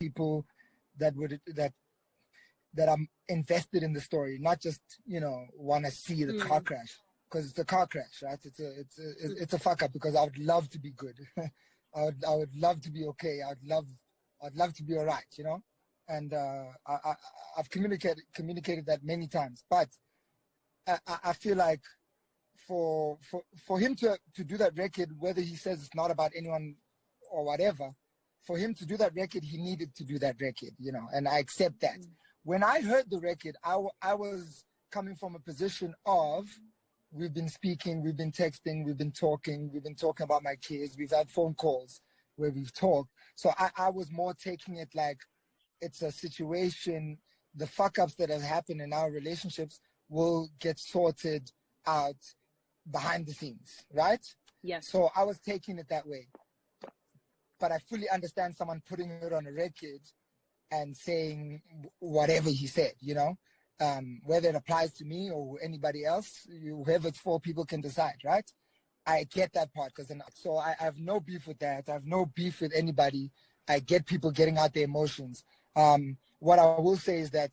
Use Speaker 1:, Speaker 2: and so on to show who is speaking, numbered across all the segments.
Speaker 1: people that I'm invested in the story, not just, want to see the car crash, because it's a car crash, right? It's a fuck up, because I would love to be good. I would love to be okay. I'd love to be all right, and I've communicated that many times, but I feel like for him to do that record, whether he says it's not about anyone or whatever, for him to do that record, he needed to do that record, and I accept that. When I heard the record, I was coming from a position of, we've been speaking, we've been texting, we've been talking about my kids, we've had phone calls where we've talked. So I was more taking it like it's a situation, the fuck-ups that have happened in our relationships will get sorted out behind the scenes, right?
Speaker 2: Yes.
Speaker 1: So I was taking it that way. But I fully understand someone putting it on a record and saying whatever he said, whether it applies to me or anybody else, whoever it's for, people can decide, right? I get that part, so I have no beef with that. I have no beef with anybody. I get people getting out their emotions. What I will say is that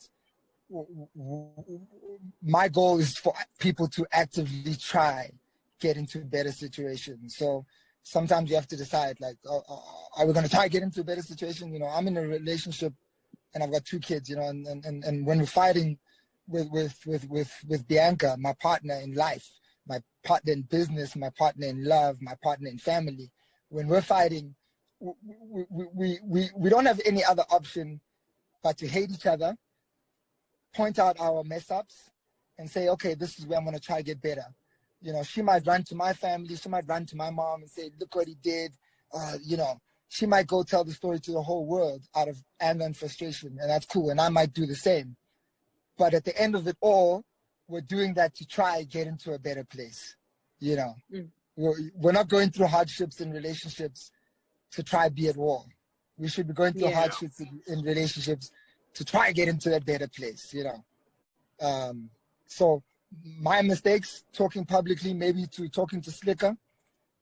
Speaker 1: my goal is for people to actively try get into better situations. So sometimes you have to decide, like, are we going to try to get into a better situation? I'm in a relationship and I've got 2 kids, and when we're fighting with Bianca, my partner in life, my partner in business, my partner in love, my partner in family, when we're fighting, we don't have any other option but to hate each other, point out our mess ups, and say, okay, this is where I'm going to try to get better. She might run to my family, she might run to my mom and say, look what he did. She might go tell the story to the whole world out of anger and frustration, and that's cool. And I might do the same. But at the end of it all, we're doing that to try and get into a better place. We're not going through hardships in relationships to try be at war. We should be going through hardships in relationships to try and get into a better place, So my mistakes, talking publicly, maybe to talking to Slicker,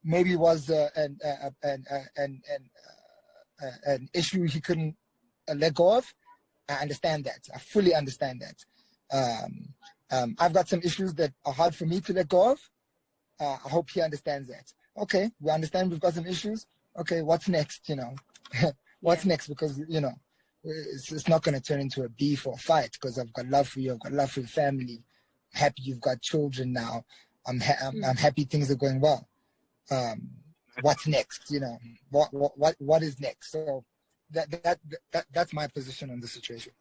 Speaker 1: maybe was an issue he couldn't let go of. I understand that. I fully understand that. I've got some issues that are hard for me to let go of. I hope he understands that. Okay, we understand we've got some issues. Okay, what's next, What's next? Because, it's not going to turn into a beef or a fight, because I've got love for you. I've got love for your family. I'm happy you've got children now. I'm happy things are going well. What's next? What is next? So that's my position on the situation.